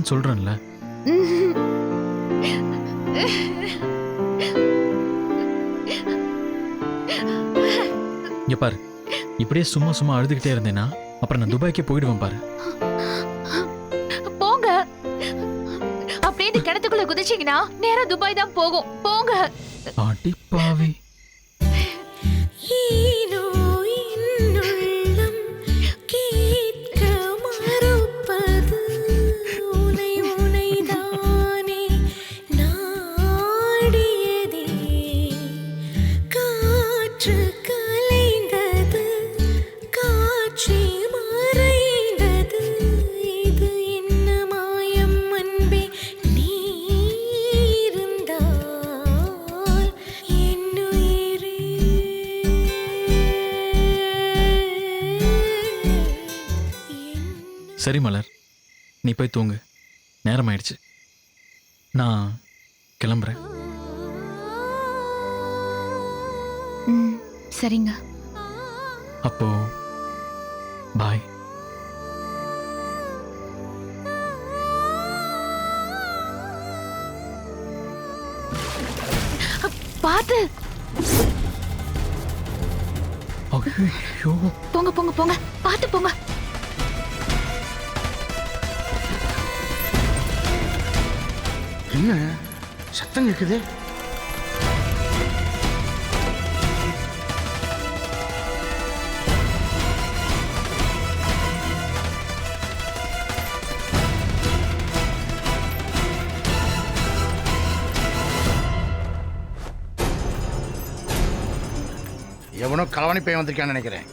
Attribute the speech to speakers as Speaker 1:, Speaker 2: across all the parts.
Speaker 1: வேணான்னு சொல்றேன்ல. இங்க பாரு, இப்படியே சும்மா சும்மா அழுதுகிட்டே இருந்தேன்னா அப்புறம் நான் துபாய்க்கே போயிடுவேன் பாரு.
Speaker 2: போங்க, அப்படியே நீ கிணத்துக்குள்ள குதிச்சீங்கன்னா நேரா துபாய் தான் போகும். போங்க.
Speaker 1: அடிப்பாவி. சரி மலர், நீ போய் தூங்கு, நேரம் ஆயிடுச்சு. நான் கிளம்புறேன்.
Speaker 2: சரிங்க.
Speaker 1: அப்போ பாய்.
Speaker 2: பாத்து.
Speaker 1: ஐயோ,
Speaker 2: போங்க போங்க போங்க, பாத்து போங்க.
Speaker 3: என்ன சத்தம் கேக்குது? எவனோ களவாணி பையன் வந்திருக்கான்னு நினைக்கிறேன்.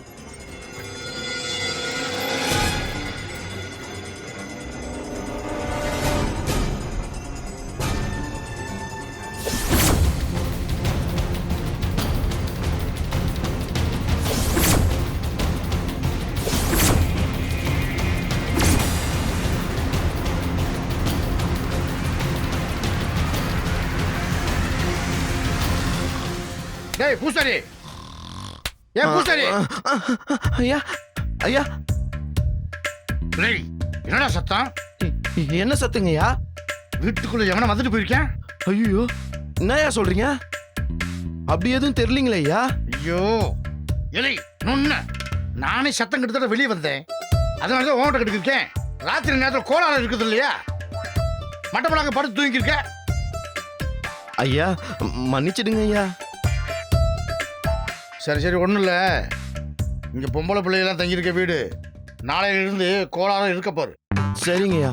Speaker 3: டேய் பூசாரி, ஏன் பூசாரி?
Speaker 4: ஐயா ஐயா,
Speaker 3: டேய் என்னடா சத்தம்?
Speaker 4: என்ன சத்துங்கய்யா?
Speaker 3: வீட்டுக்குள்ள எவனா வந்துட்டு போயிருக்கேன்?
Speaker 4: ஐயோ, என்னய்யா சொல்றீங்க? அப்படி எதுவும் தெரியலீங்களே ஐயா.
Speaker 3: ஐயோ எலை நொன்ன, நானே சத்தம் கிட்டத்தட்ட வெளியே வந்தேன். அதனால தான் ஓட்ட கட்டிருக்கேன். ராத்திரி நேரத்தில் கோளாறு இருக்குது இல்லையா, மட்டப்படாக படுத்து தூங்கிருக்க.
Speaker 4: ஐயா மன்னிச்சிடுங்க ஐயா.
Speaker 3: சரி சரி, ஒன்றும் இல்லை. இங்கே பொம்பளை பிள்ளைகள்லாம் தங்கியிருக்க வீடு, நாளையிலிருந்து கோளாறு இருக்க போகுது.
Speaker 4: சரிங்கய்யா.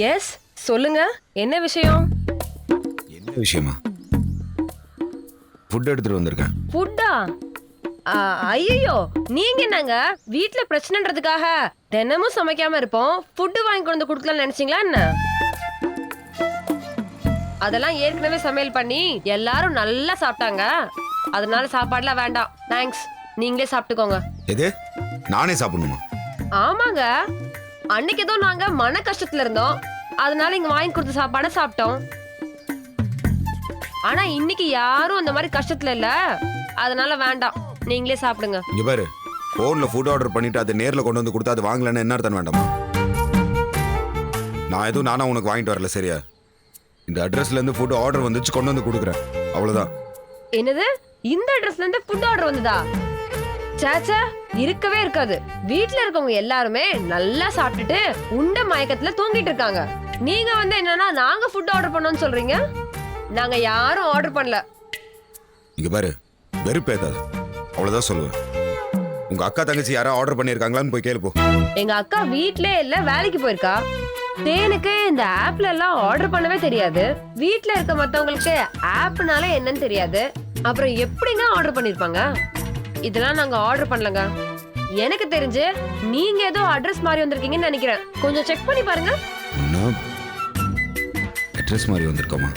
Speaker 5: எஸ், சொல்லுங்க, என்ன விஷயம்?
Speaker 6: என்ன விஷயமா? ஃபுட் எடுத்துட்டு வந்திருக்கேன்.
Speaker 5: ஃபுட்டா? ஐயோ, நீங்க என்னங்க வீட்ல பிரச்சனைன்றதுக்காக தினமும் சமைக்காம இருப்போம், ஃபுட்டு வாங்கி கொண்டு வந்து கொடுக்கலாம்னு நினைச்சீங்களா என்ன? அதெல்லாம் ஏற்கனவே சமையல் பண்ணி எல்லாரும் நல்லா சாப்பிட்டாங்க. அதனால சாப்பாடுலாம் வேண்டாம், தேங்க்ஸ். நீங்களே சாப்பிட்டுக்கோங்க.
Speaker 6: எது, நானே சாப்பிடணுமா?
Speaker 5: ஆமாங்க, அன்னைக்கு ஏதோ நாங்க மன கஷ்டத்துல இருந்தோம், அதனால இங்க வாங்கி கொடுத்த சாப்பாட சாப்பிட்டோம். ஆனா இன்னைக்கு யாரும் அந்த மாதிரி கஷ்டத்துல இல்ல, அதனால வேண்டாம், நீங்களே சாப்பிடுங்க.
Speaker 6: இங்க பாரு, போன்ல ஃபுட் ஆர்டர் பண்ணிட்டு அதை நேர்ல கொண்டு வந்து கொடுத்தா அது வாங்கலன்னு என்ன அர்த்தம்? வேண்டாமா? நான் எதுவும் நானா உனக்கு வாங்கிட்டு வரல, சரியா? இந்த அட்ரஸ்ல இருந்து ஃபுட் ஆர்டர் வந்துச்சு, கொண்டு வந்து கொடுக்குறேன், அவ்வளவுதான்.
Speaker 5: என்னது, இந்த அட்ரஸ்ல இருந்து ஃபுட் ஆர்டர் வந்ததா? சாச்சா, இருக்கவே இருக்காது. வீட்ல இருக்கவங்க எல்லாருமே நல்லா சாப்பிட்டுட்டு உண்ட மயக்கத்துல தூங்கிட்டு இருக்காங்க. நீங்க வந்து என்னன்னா நாங்க ஃபுட் ஆர்டர் பண்ணோம்னு சொல்றீங்க. நாங்க யாரும் ஆர்டர் பண்ணல.
Speaker 6: இங்க பாரு, வெறுப்பேத்தாது, அவ்வளவுதான் சொல்லுவேன். உங்க அக்கா தங்கச்சி யாரா ஆர்டர் பண்ணிருக்காங்களான்னு போய் கேளு போ.
Speaker 5: எங்க அக்கா வீட்லயே இல்ல, வேலைக்கு போயிருக்கா. தேனுக்கு இந்த ஆப்ல எல்லாம் ஆர்டர் பண்ணவே தெரியாது. வீட்ல இருக்க மத்தவங்களுக்கு ஆப்னால என்னன்னு தெரியாது. அப்புறம் எப்படிங்க ஆர்டர் பண்ணிருப்பாங்க? இதெல்லாம் நாங்க ஆர்டர் பண்ணலங்க. எனக்கு தெரிஞ்சு நீங்க ஏதோ அட்ரஸ் மாறி வந்திருக்கீங்கன்னு நினைக்கிறேன். கொஞ்சம் செக் பண்ணி பாருங்க.
Speaker 6: அட்ரஸ் மாதிரி வந்திருக்கோமா?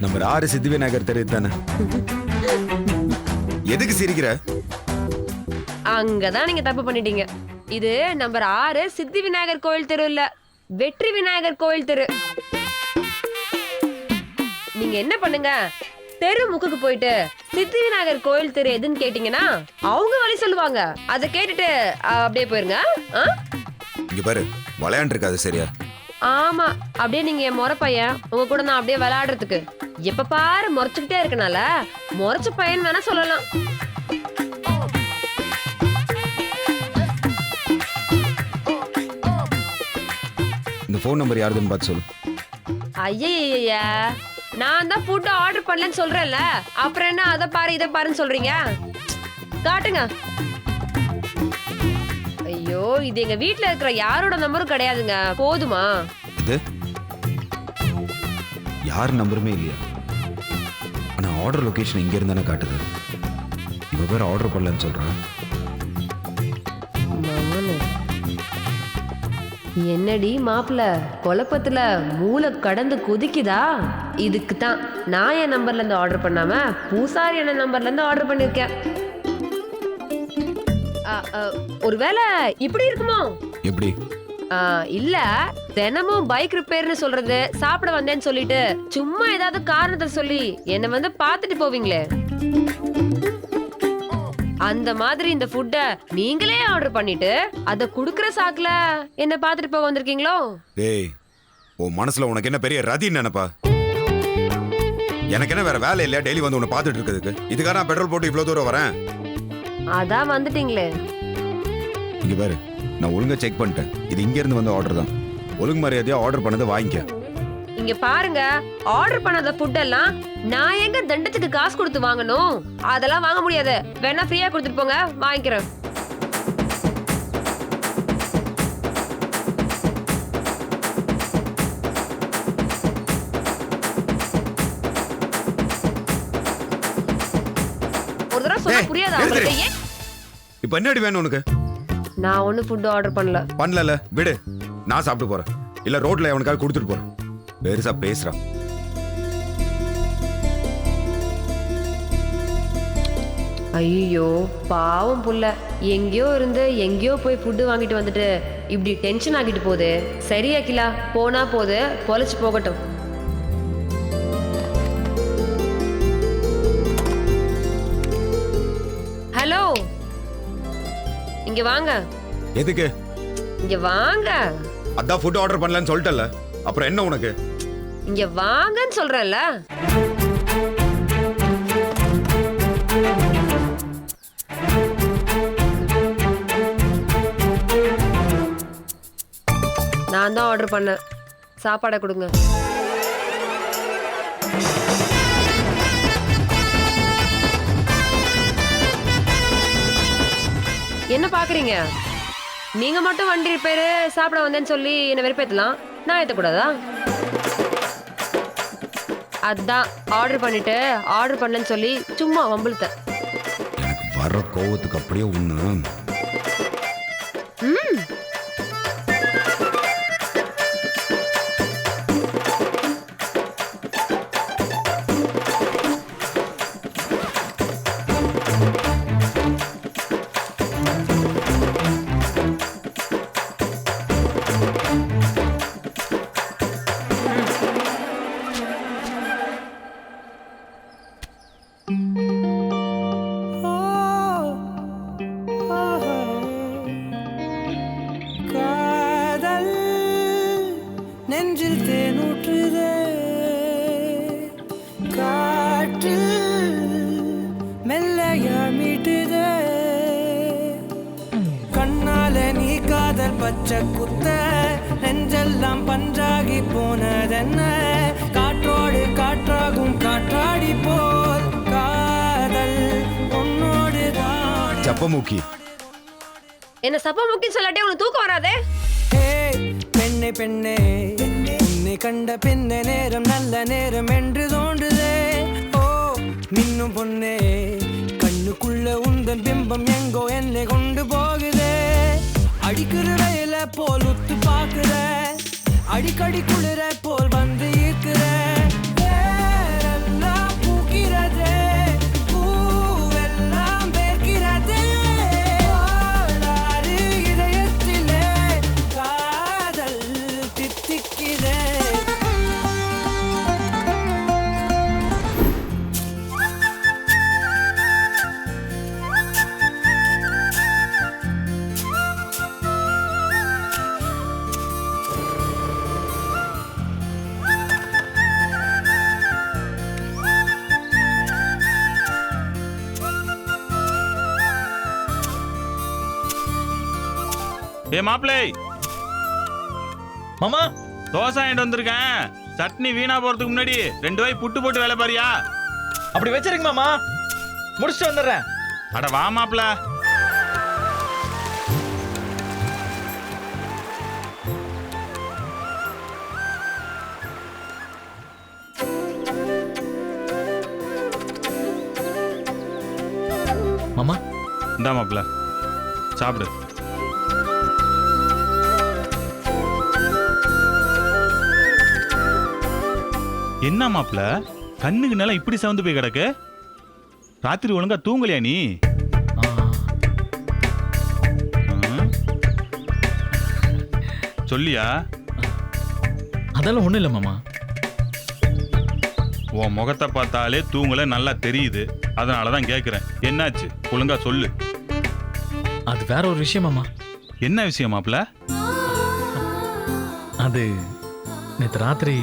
Speaker 6: நம்பர் 6 சித்தி விநாயகர் தெரு தானே? எதுக்கு சிரிக்கிற?
Speaker 5: அங்கதான் நீங்க தப்பு பண்ணிட்டீங்க. இது நம்பர் 6 சித்தி விநாயகர் கோயில் தெரு இல்ல, வெற்றி விநாயகர் கோயில் தெரு. நீங்க என்ன பண்ணுங்க, தெரு முக்குக்கு போயிட்டு சித்தி விநாயகர் கோயில் தெரு எதுன்னு கேட்டீங்கன்னா அவங்க வழி சொல்லுவாங்க. அதை கேட்டுட்டு அப்படியே போயிருங்க.
Speaker 6: இங்க பாரு, விளையாண்டு இருக்காது சரியா?
Speaker 5: ஆமா, அப்படியே நீங்க என் முறை பையன், உங்க கூட நான் அப்படியே விளையாடுறதுக்கு. எப்ப பாரு முறைச்சுக்கிட்டே இருக்கனால முறைச்ச பையன் வேணா சொல்லலாம்.
Speaker 6: இந்த ஃபோன் நம்பர் யாருதுன்னு பார்த்து சொல்லு.
Speaker 5: ஐயா, நான் தான் ஃபுட் ஆர்டர் பண்ணலன்னு சொல்றேன்ல, அப்புறம் என்ன அதை பாரு இதை பாருன்னு சொல்றீங்க? காட்டுங்க. ஐயோ, இது எங்க வீட்ல இருக்கிற யாரோட நம்பரும் கிடையாதுங்க. போதுமா?
Speaker 6: இது யார் நம்பருமே இல்லையா? ஆனா ஆர்டர் லொகேஷன் இங்க இருந்தானே காட்டுது. இவ பேர் ஆர்டர் பண்ணலன்னு சொல்றான்.
Speaker 5: என்னடி மாப்பிள்ள, குழப்பத்துல மூளை கடந்து கொதிக்குதா? இதுக்கு தான் நான் என் நம்பர்ல இருந்து ஆர்டர் பண்ணாம பூசாரி என்ன நம்பர்ல இருந்து ஆர்டர் பண்ணிருக்கேன். ஒருவேளை இப்படி இருக்குமோ?
Speaker 6: எப்படி?
Speaker 5: இல்ல, தினமும் பைக் ரிப்பேர்னு சொல்றது, சாப்பிட வந்தேன்னு சொல்லிட்டு சும்மா ஏதாவது காரணத்தை சொல்லி என்ன வந்து பாத்துட்டு போவீங்களே, அந்த மாதிரி இந்த ஃபுட்ட நீங்களே ஆர்டர் பண்ணிட்டு அத குடுக்குற சாக்குல என்ன பாத்துட்டு போக வந்திருக்கீங்களோ?
Speaker 6: டேய், உன் மனசுல உனக்கு என்ன பெரிய ரதி நினைப்பா? எனக்கு என்ன வேற வேலை இல்லையா டெய்லி வந்து உன்னை பாத்துட்டு இருக்கிறதுக்கு? இதுக்காக நான் பெட்ரோல் போட்டு இவ்வளவு தூரம் வரேன்.
Speaker 5: அதான் வந்துட்டீங்களே.
Speaker 6: இங்க பாரு, நான் ஒழுங்கா செக் பண்ணிட்டேன். இது இங்க இருந்து வந்த ஆர்டர் தான். ஒழுங்கு மரியாதையா ஆர்டர் பண்ணதை வாங்கிக்க.
Speaker 5: இங்க பாருங்க, ஆர்டர் பண்ணாத ஃபுட் எல்லாம் நான் எங்க தண்டத்துக்கு காசு கொடுத்து வாங்கணும்? அதெல்லாம் வாங்க முடியாது. வேணா ஃப்ரீயா கொடுத்துட்டு போங்க, வாங்கிக்கிறேன். ஒரு தடவை சொன்னா புரியாதா உங்களுக்கு?
Speaker 6: இப்ப என்னடி வேணும் உனக்கு?
Speaker 5: நான் ஒண்ணு ஃபுட் ஆர்டர்
Speaker 6: பண்ணல. விடு, நான் சாப்பிட்டு போறேன். இல்ல ரோட்ல அவனுக்காக கொடுத்துட்டு போறேன். பெருசா பேசுறான்.
Speaker 5: ஐயோ, பாவம் புள்ள, எங்கேயோ இருந்து எங்கேயோ போய் ஃபுட்டு வாங்கிட்டு வந்துட்டு இப்படி டென்ஷன் ஆகிட்டு போகுது. சரியா கிலா, போனா போது, பொழைச்சு போகட்டும். ஹலோ, இங்க வாங்க.
Speaker 6: எதுக்கு?
Speaker 5: இங்க வாங்க.
Speaker 6: அதான் ஃபுட் ஆர்டர் பண்ணலன்னு சொல்லிட்டல, அப்புறம் என்ன உனக்கு?
Speaker 5: இங்க வாங்கன்னு சொல்றேன்ல. நான் தான் ஆர்டர் பண்ணேன். சாப்பாடை கொடுங்க. என்ன பாக்குறீங்க? நீங்க மட்டும் வண்டி ரிப்பேரு சாப்பிட வந்தேன்னு சொல்லி என்ன வெறுப்பேத்தலாம், நான் ஏத்தக்கூடாதா? அதான் ஆர்டர் பண்ணிட்டு ஆர்டர் பண்ணலன்னு சொல்லி சும்மா வம்பிழுத்தேன்.
Speaker 6: எனக்கு வர கோவத்துக்கு அப்படியே ஒண்ணு.
Speaker 7: தேனூற்றுதே காற்று மெல்லையா மீட்டுதே கண்ணால நீ காதல் பச்சை குத்த நெஞ்செல்லாம் பஞ்சாகி போனதென்ன காற்றோடு காற்றாகும் காற்றாடி போல் காதல் உன்னோடு தான்
Speaker 6: சப்பமூக்கி
Speaker 5: என்ன சப்பா முக்கின்னு சொல்லாட்டே உனக்கு தூக்கம் வராதே?
Speaker 7: பெண்ணே பெண்ணே உன்னை கண்ட பின்ன நேரம் நல்ல நேரம் என்று தோன்றுதே ஓ மின்னும் பொண்ணே கண்ணுக்குள்ள உந்தன் பிம்பம் எங்கோ என்னை கொண்டு போகுதே அடிக்கிற வேல போல் உத்து பாக்குற அடிக்கடி குளிர போல் வந்து ஈர்க்கிற வேரெல்லாம் பூக்கிறதே பூவெல்லாம் வேர்க்கிறதே ஓடாறு இதயத்திலே காதல் தித்திக்கிறே
Speaker 8: ஏ மாப்பிள்ளை
Speaker 1: மாமா
Speaker 8: தோசை வாங்கிட்டு வந்திருக்கேன். சட்னி வீணா போறதுக்கு முன்னாடி 2 வாய் புட்டு போட்டு வேலை பாரியா?
Speaker 1: அப்படி வச்சிருங்க மாமா, முடிச்சுட்டு வந்துடுறேன்.
Speaker 8: அட வா மாப்பிள்ள.
Speaker 1: மாமா
Speaker 8: இந்தா மாப்பிள்ள சாப்பிடு. என்ன மாப்பிள்ள கண்ணுக்கு நல்லா இப்படி சவந்து போய் கிடக்கு? ராத்திரி ஒழுங்கா தூங்கலையா நீ? சொல்லியா?
Speaker 1: அதெல்லாம் ஒண்ணும் இல்லை மாமா.
Speaker 8: உன் முகத்தை பார்த்தாலே தூங்கல நல்லா தெரியுது. அதனாலதான் கேக்குறேன், என்னாச்சு ஒழுங்கா சொல்லு.
Speaker 1: அது வேற ஒரு விஷயம் மாமா.
Speaker 8: என்ன விஷயம் மாப்பிள்ள?
Speaker 1: அது நேற்று ராத்திரி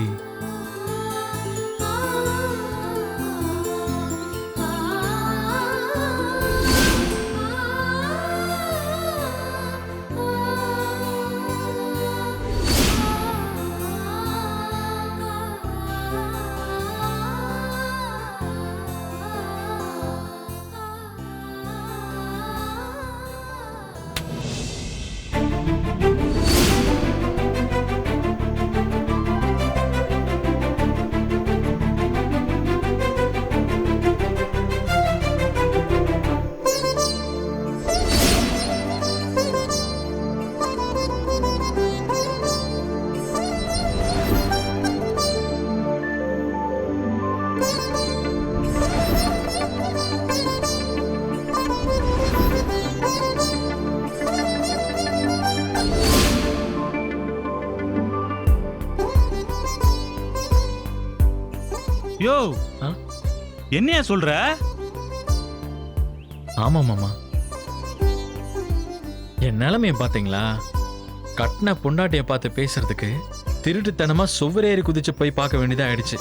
Speaker 8: யோ என்னையா சொல்ற?
Speaker 1: ஆமா மாமா, என் நிலைமைய பாத்தீங்களா? கட்டின பொண்டாட்டிய பார்த்து பேசுறதுக்கு திருட்டுத்தனமா சுவரேறி குதிச்சு போய் பார்க்க வேண்டியதா ஆயிடுச்சு.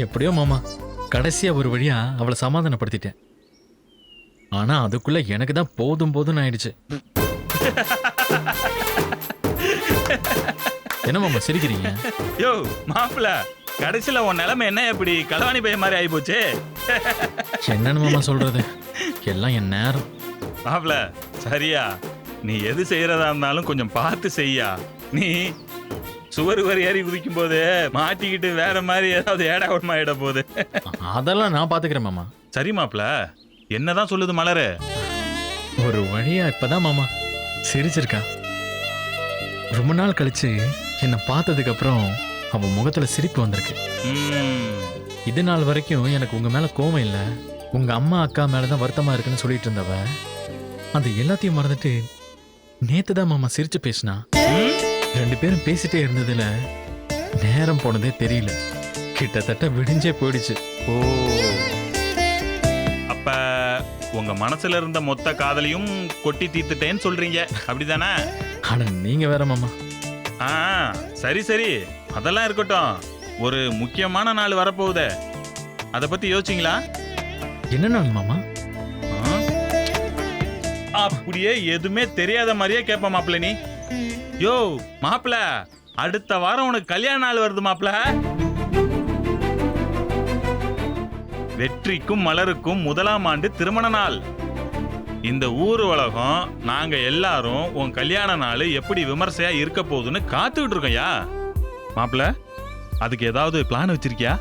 Speaker 1: எப்படியோ மாமா கடைசியா ஒரு வழியா அவளை சமாதானப்படுத்திட்டேன். ஆனா அதுக்குள்ள எனக்கு தான் போதும் போதும்னு ஆயிடுச்சு. என்ன மாமா சிரிக்கிறீங்க?
Speaker 8: யோ மாப்பிள்ள, கடைசியில உன் நிலைமை என்ன இப்படி களவாணி பையன் மாதிரி ஆகி போச்சு?
Speaker 1: என்னன்னு மாமா சொல்றது, எல்லாம் என் நேரம்.
Speaker 8: மாப்பிள்ள சரியா, நீ எது செய்யறதா இருந்தாலும் கொஞ்சம் பார்த்து செய்யா. நீ சுவர் வரி ஏறி குதிக்கும் போது மாட்டிக்கிட்டு வேற மாதிரி ஏதாவது ஏடா உடமா ஆயிட போகுது.
Speaker 1: அதெல்லாம் நான் பாத்துக்கிறேன் மாமா.
Speaker 8: சரி மாப்பிள்ள, என்னதான் சொல்லுது மலரு?
Speaker 1: ஒரு வழியா இப்பதான் மாமா சிரிச்சிருக்கா. ரொம்ப நாள் கழிச்சு என்னை பார்த்ததுக்கு அப்புறம் அவன் முகத்துல சிரிப்பு வந்திருக்கு. இது நாள் வரைக்கும் எனக்கு உங்க மேல கோவம் இல்லை, உங்க அம்மா அக்கா மேலதான் வருத்தமா இருக்குன்னு சொல்லிட்டு இருந்தவ அது எல்லாத்தையும் மறந்துட்டு நேத்துதான் மாமா சிரிச்சு பேசினா. 2 பேரும் பேசிட்டே இருந்ததுல நேரம் போனதே தெரியல. கிட்டத்தட்ட விடிஞ்சே போயிடுச்சு.
Speaker 8: ஓ, அப்ப உங்க மனசுல இருந்த மொத்த காதலையும் கொட்டி தீர்த்துட்டேன்னு சொல்றீங்க, அப்படிதானே?
Speaker 1: ஆனா நீங்க வேற மாமா,
Speaker 8: ஆ சரி சரி, அதெல்லாம் இருக்கட்டும். ஒரு முக்கியமான நாள் வரப்போகுதே, அதை பத்தி யோசிச்சிங்களா?
Speaker 1: என்ன நாள் மாமா?
Speaker 8: அப்படியே எதுவுமே தெரியாத மாதிரியே கேட்ப மாப்பிள்ள நீ. யோ மாப்பிள்ள, அடுத்த வாரம் உனக்கு கல்யாண நாள் வருது மாப்பிள்ள. வெற்றிக்கும் மலருக்கும் 1ஆம் ஆண்டு திருமண நாள். இந்த ஊர் உலகம் நாங்க எல்லாரும் உன் கல்யாண நாள் எப்படி விமர்சையா இருக்க போகுதுன்னு காத்துக்கிட்டு இருக்கோம்யா. மாப்பிள்ள, அதுக்கு ஏதாவது பிளான் வச்சிருக்கியா?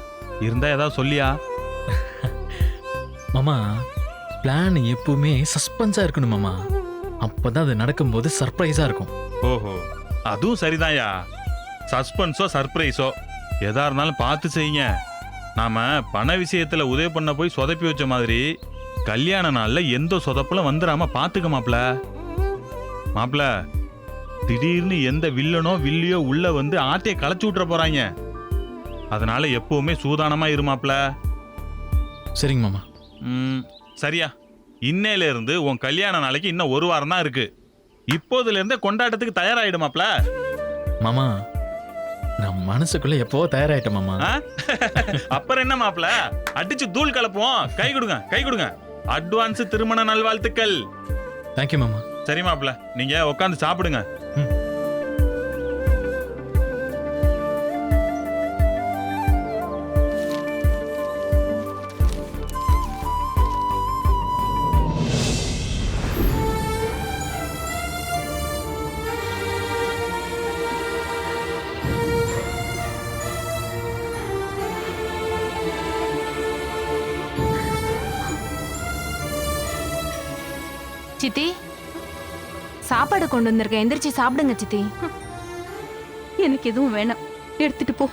Speaker 8: இருந்தா ஏதாவது சொல்லியா?
Speaker 1: மாமா, பிளான் எப்பவுமே சஸ்பென்ஸா இருக்கணும் மாமா. அப்பதான் அது நடக்கும்போது சர்ப்ரைஸா இருக்கும்.
Speaker 8: ஓஹோ, அதுவும் சரிதான்யா. சஸ்பென்ஸோ சர்ப்ரைஸோ எதா இருந்தாலும் பார்த்து செய்யுங்க. நாம பண விஷயத்துல உதவி பண்ண போய் சொதப்பி வச்ச மாதிரி கல்யாண நாள்ல எந்த சொதப்பலும் வந்துடாம பாத்துக்க மாப்ள. மாப்ள, திடீர்னு எந்த வில்லனோ வில்லியோ உள்ள வந்து ஆட்டையை களைச்சு விட்டுற போறாங்க. அதனால எப்பவுமே சூதானமா இரு மாப்ள.
Speaker 1: சரிங்க மாமா.
Speaker 8: சரியா, இன்னையில இருந்து உன் கல்யாண நாளைக்கு இன்னும் 1 வாரம் தான் இருக்கு. இப்போதுல இருந்தே கொண்டாட்டத்துக்கு தயாராயிடு மாப்ள.
Speaker 1: மாமா, நான் மனசுக்குள்ள எப்போ தயாராயிட்டேன் மாமா.
Speaker 8: அப்புறம் என்ன மாப்ள, அடிச்சு தூள் கலப்புவோம். கை கொடுங்க, கை கொடுங்க. அட்வான்ஸ் திருமண நல்வாழ்த்துக்கள்.
Speaker 1: தேங்க்யூ மாமா.
Speaker 8: சரி மாப்ள, நீங்க உட்காந்து சாப்பிடுங்க.
Speaker 2: சித்தி, சாப்பாடு கொண்டு வந்திருக்கேன், எந்திரிச்சு சாப்பிடுங்க சித்தி.
Speaker 9: எனக்கு எதுவும் வேணாம், எடுத்துட்டு போ.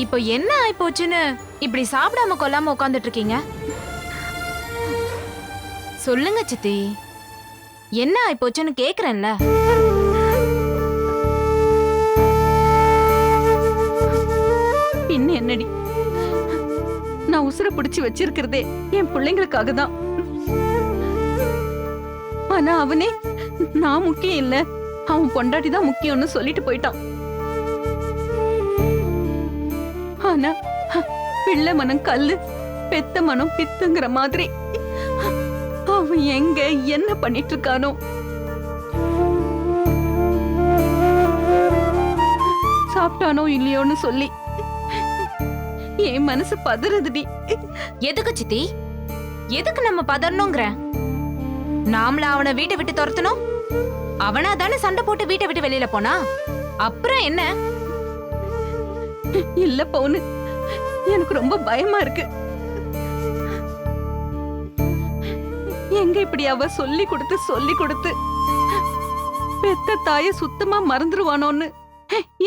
Speaker 2: இப்போ என்ன ஆயிப்போச்சுன்னு இப்படி சாப்பிடாம கொல்லாம உட்காந்துட்டு இருக்கீங்க? சொல்லுங்க சித்தி, என்ன ஆயிப்போச்சுன்னு கேக்குறேன்ல.
Speaker 9: பின்ன என்னடி, நான் உசுர பிடிச்சு வச்சிருக்கிறதே என் பிள்ளைங்களுக்காக தான். ஆனா அவனே நான் முக்கியம் இல்ல, அவன் பொண்டாட்டி தான் முக்கியம்னு சொல்லிட்டு போயிட்டான். ஆனா பிள்ளை மனம் கல்லு, பெத்த மனம் பித்துங்கிற மாதிரி அவன் எங்க என்ன பண்ணிட்டு இருக்கானோ. சாப்பிட்டானோ இல்லையோன்னு சொல்லி என் மனசு பதறதுடி.
Speaker 2: எதுக்கு சித்தி, எதுக்கு நம்ம பதறணுங்கிற? நாமள அவனை வீட்டை விட்டு துரத்தணும்? அவனா தானே சண்டை போட்டு வீட்டை விட்டு வெளியில போனா. அப்புறம் என்ன?
Speaker 9: இல்ல பவுனு, எனக்கு ரொம்ப பயமா இருக்கு. எங்க இப்படி அவ சொல்லி கொடுத்து பெத்த தாய சுத்தமா மறந்துருவானோன்னு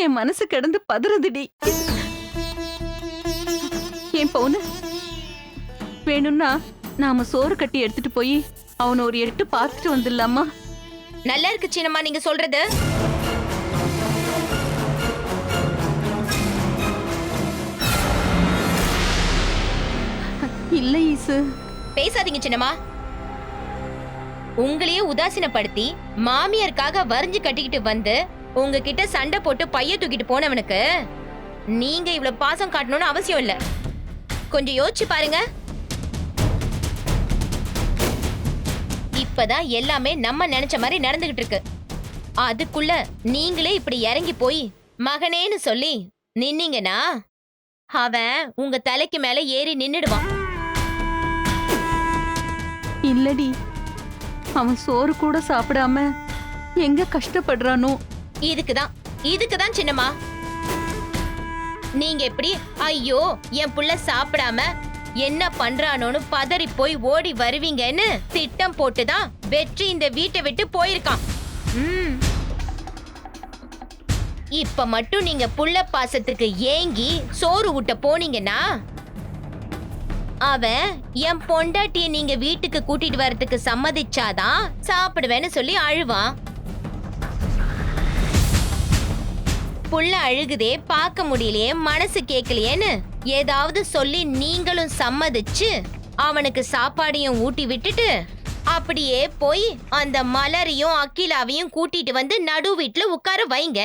Speaker 9: என் மனசு கிடந்து பதறதுடி. ஏன் பவுனு, வேணும்னா நாம சோறு கட்டி எடுத்துட்டு போய் அவனை ஒரு எட்டு பார்த்துட்டு வந்துடலாமா?
Speaker 2: நல்லா இருக்கு சின்னம்மா நீங்க சொல்றது.
Speaker 9: இல்ல ஈசு,
Speaker 2: பேசாதீங்க சின்னம்மா. உங்களையே உதாசீனப்படுத்தி மாமியாருக்காக வரிஞ்சு கட்டிக்கிட்டு வந்து உங்ககிட்ட சண்டை போட்டு பைய தூக்கிட்டு போனவனுக்கு நீங்க இவ்வளவு பாசம் காட்டணும்னு அவசியம் இல்ல. கொஞ்சம் யோசிச்சு பாருங்க. இப்பதான் எல்லாமே நம்ம நினைச்ச மாதிரி நடந்துகிட்டு இருக்கு. அதுக்குள்ள நீங்களே இப்படி இறங்கி போய் மகனேன்னு சொல்லி நின்னீங்கன்னா அவன் உங்க தலைக்கு மேல ஏறி நின்னுடுவான்.
Speaker 9: இல்லடி, அவன் சோறு கூட சாப்பிடாம எங்க கஷ்டப்படுறானோ.
Speaker 2: இதுக்குதான் சின்னம்மா நீங்க எப்படி ஐயோ என் புள்ள சாப்பிடாம என்ன பண்றானோன்னு பதறி போய் ஓடி வருவீங்கன்னு திட்டம் போட்டுதான் வெற்றி இந்த வீட்டை விட்டு போயிருக்கான். இப்ப மட்டும் நீங்க புள்ள பாசத்துக்கு ஏங்கி சோறு ஊட்ட போனீங்கன்னா அவன் என் பொண்டாட்டிய நீங்க வீட்டுக்கு கூட்டிட்டு வரதுக்கு சம்மதிச்சாதான் சாப்பிடுவேன்னு சொல்லி அழுவான். புள்ள அழுகுதே, பார்க்க முடியலையே, மனசு கேட்கலையேன்னு ஏதாவது சொல்லி நீங்களும் சம்மதிச்சு அவனுக்கு சாப்பாடையும் ஊட்டி விட்டுட்டு அப்படியே போய் அந்த மலரையும் அகிலாவையும் கூட்டிட்டு வந்து நடு வீட்டுல உட்கார வைங்க.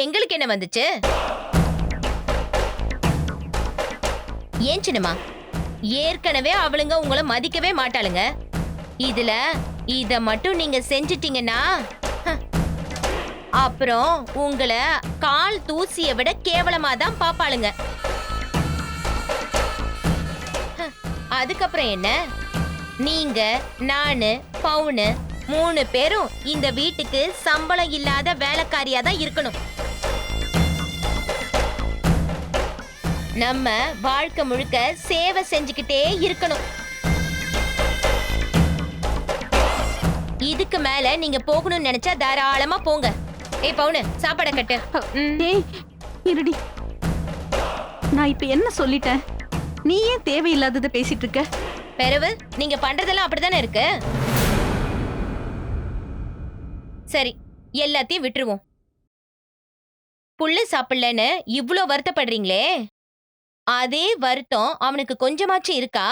Speaker 2: எங்களுக்கு என்ன வந்துச்சு? ஏன் சின்னம்மா, ஏற்கனவே அவளுங்க உங்களை மதிக்கவே மாட்டாளுங்க. இதுல இத மட்டும் நீங்க செஞ்சிட்டீங்கன்னா அப்புறம் உங்களை கால் தூசியை விட கேவலமா தான் பாப்பாளுங்க. அதுக்கப்புறம் என்ன, நீங்க நானு பவுனு 3 பேரும் இந்த வீட்டுக்கு சம்பளம் இல்லாத வேலைக்காரியா தான் இருக்கணும். நம்ம வாழ்க்கை முழுக்க சேவை செஞ்சுக்கிட்டே இருக்கணும். இதுக்கு மேல நீங்க போகணும்னு நினைச்சா தாராளமா போங்க. ஏய் பவுனு, சாப்பாட கட்டு.
Speaker 9: ஏய் இருடி, நான் இப்ப என்ன சொல்லிட்டேன்? நீ ஏன் தேவையில்லாததை பேசிட்டு இருக்க?
Speaker 2: பெறவு நீங்க பண்றதெல்லாம் அப்படித்தானே இருக்கு. சரி, எல்லாத்தையும் விட்டுருவோம். புள்ள சாப்பிடலன்னு இவ்ளோ வருத்தப்படுறீங்களே, அதே வருத்தம் அவனுக்கு கொஞ்சமாச்சும் இருக்கா?